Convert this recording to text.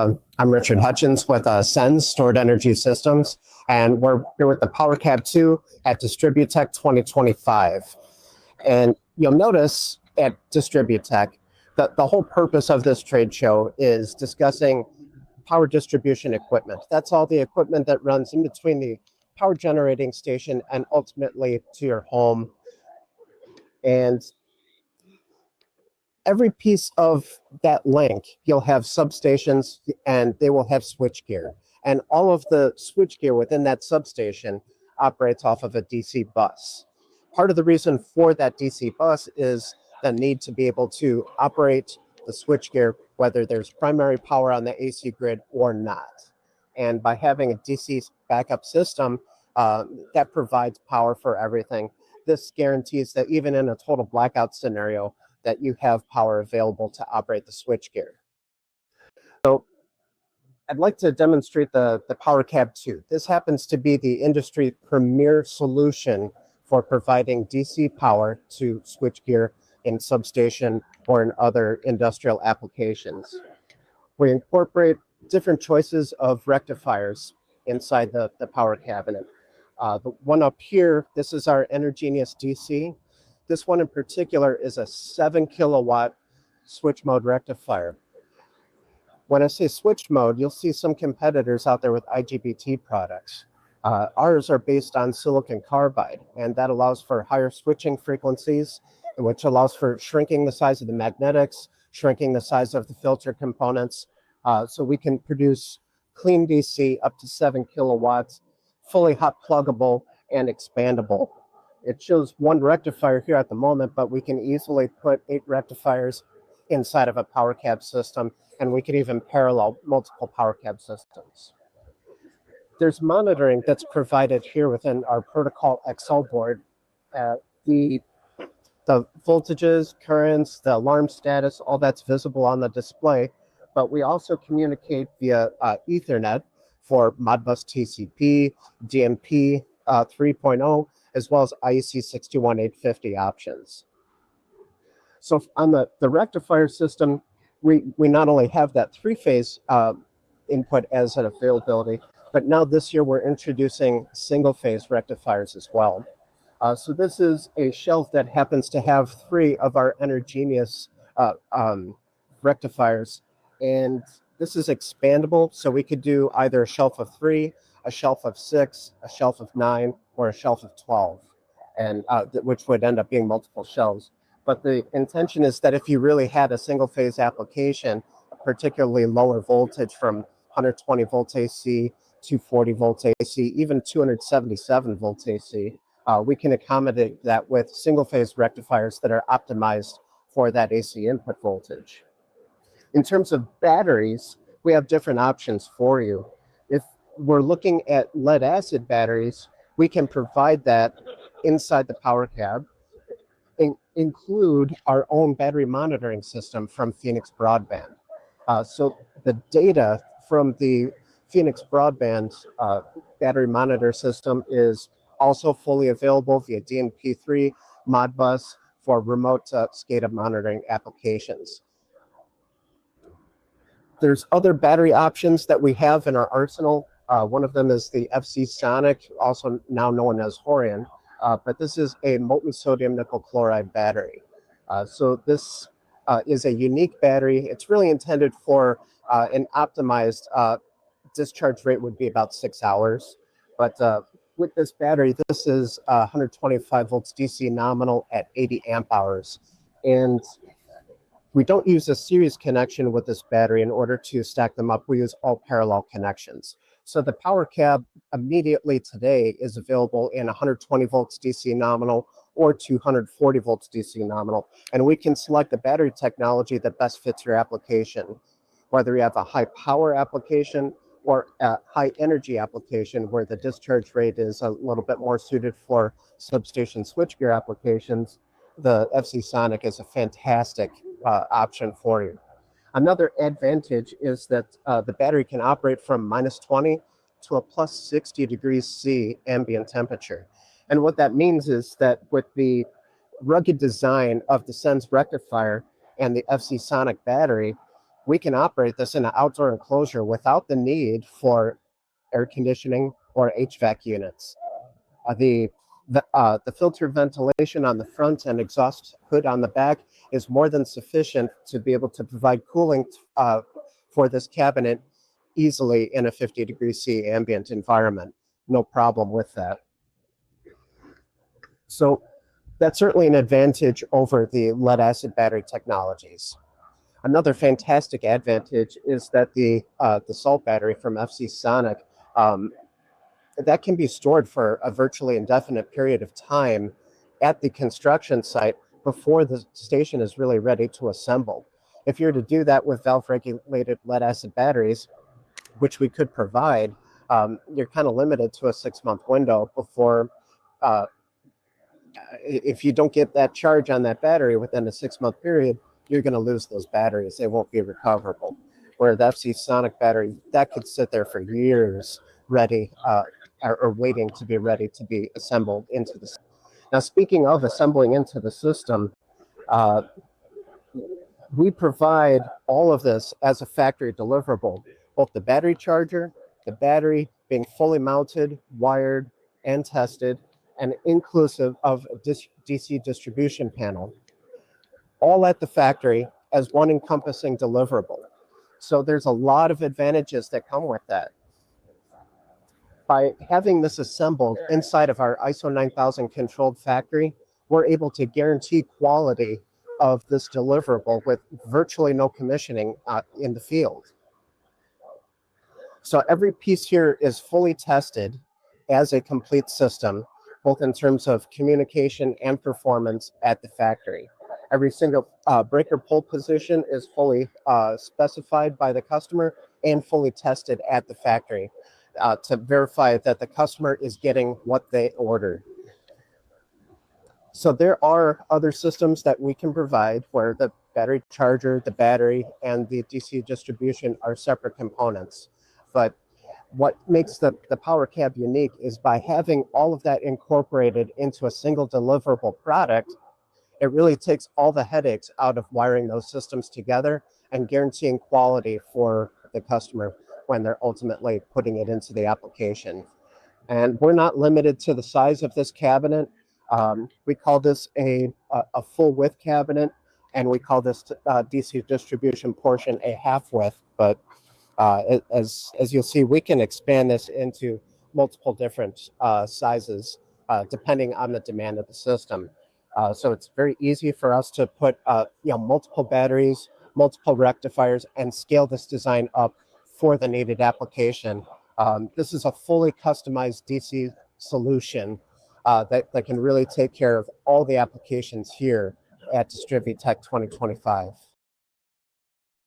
I'm Richard Hutchins with SENS, Stored Energy Systems, and we're here with the PowerCab 2 at DistribuTech 2025. And you'll notice at DistribuTech that the whole purpose of this trade show is discussing power distribution equipment. That's all the equipment that runs in between the power generating station and ultimately to your home. And every piece of that link, you'll have substations and they will have switchgear. And all of the switchgear within that substation operates off of a DC bus. Part of the reason for that DC bus is the need to be able to operate the switchgear, whether there's primary power on the AC grid or not. And by having a DC backup system, that provides power for everything. This guarantees that even in a total blackout scenario, that you have power available to operate the switchgear. So I'd like to demonstrate the PowerCab 2. This happens to be the industry premier solution for providing DC power to switchgear in substation or in other industrial applications. We incorporate different choices of rectifiers inside the power cabinet. The one up here, this is our Energenius DC. This one in particular is a 7 kilowatt switch mode rectifier. When I say switch mode, you'll see some competitors out there with IGBT products. Ours are based on silicon carbide, and that allows for higher switching frequencies, which allows for shrinking the size of the magnetics, shrinking the size of the filter components, so we can produce clean DC up to 7 kilowatts, fully hot pluggable and expandable. It shows one rectifier here at the moment, but we can easily put 8 rectifiers inside of a PowerCab system, and we can even parallel multiple PowerCab systems. There's monitoring that's provided here within our Protocol XL board. The voltages, currents, the alarm status, all that's visible on the display, but we also communicate via Ethernet for Modbus TCP, DMP 3.0, as well as IEC 61850 options. So on the rectifier system, we not only have that 3-phase input as an availability, but now this year we're introducing single-phase rectifiers as well. So this is a shelf that happens to have 3 of our Energenius rectifiers, and this is expandable, so we could do either a shelf of 3, a shelf of 6, a shelf of 9, or a shelf of 12, and which would end up being multiple shelves. But the intention is that if you really had a single-phase application, particularly lower voltage from 120 volts AC, 240 volts AC, even 277 volts AC, we can accommodate that with single-phase rectifiers that are optimized for that AC input voltage. In terms of batteries, we have different options for you. If we're looking at lead-acid batteries, we can provide that inside the PowerCab, include our own battery monitoring system from Phoenix Broadband. So the data from the Phoenix Broadband battery monitor system is also fully available via DMP3 Modbus for remote SCADA monitoring applications. There's other battery options that we have in our arsenal. One of them is the FC Sonic, also now known as Horion, but this is a molten sodium nickel chloride battery. So this is a unique battery. It's really intended for an optimized discharge rate would be about 6 hours. But with this battery, this is 125 volts DC nominal at 80 amp hours. And we don't use a series connection with this battery in order to stack them up. We use all parallel connections. So the PowerCab immediately today is available in 120 volts DC nominal or 240 volts DC nominal. And we can select the battery technology that best fits your application, whether you have a high power application or a high energy application where the discharge rate is a little bit more suited for substation switchgear applications. The FC Sonic is a fantastic option for you. Another advantage is that the battery can operate from -20 to a +60 degrees C ambient temperature. And what that means is that with the rugged design of the SENS rectifier and the FC Sonic battery, we can operate this in an outdoor enclosure without the need for air conditioning or HVAC units. The filter ventilation on the front and exhaust hood on the back is more than sufficient to be able to provide cooling for this cabinet easily in a 50°C ambient environment. No problem with that. So that's certainly an advantage over the lead acid battery technologies. Another fantastic advantage is that the salt battery from FC Sonic, that can be stored for a virtually indefinite period of time at the construction site before the station is really ready to assemble. If you're to do that with valve-regulated lead-acid batteries, which we could provide, you're kind of limited to a 6-month window before, if you don't get that charge on that battery within a 6-month period, you're going to lose those batteries. They won't be recoverable. Where the FC Sonic battery, that could sit there for years ready, or waiting to be ready to be assembled into the system. Now, speaking of assembling into the system, we provide all of this as a factory deliverable, both the battery charger, the battery being fully mounted, wired, and tested, and inclusive of a DC distribution panel, all at the factory as one encompassing deliverable. So there's a lot of advantages that come with that. By having this assembled inside of our ISO 9000 controlled factory, we're able to guarantee quality of this deliverable with virtually no commissioning in the field. So every piece here is fully tested as a complete system, both in terms of communication and performance at the factory. Every single breaker pull position is fully specified by the customer and fully tested at the factory to verify that the customer is getting what they ordered. So there are other systems that we can provide where the battery charger, the battery, and the DC distribution are separate components. But what makes the PowerCab unique is by having all of that incorporated into a single deliverable product, it really takes all the headaches out of wiring those systems together and guaranteeing quality for the customer when they're ultimately putting it into the application. And we're not limited to the size of this cabinet. We call this a full width cabinet, and we call this DC distribution portion a half width. But as you'll see, we can expand this into multiple different sizes depending on the demand of the system. So it's very easy for us to put multiple batteries, multiple rectifiers, and scale this design up for the needed application. This is a fully customized DC solution that can really take care of all the applications here at DistribuTech 2025.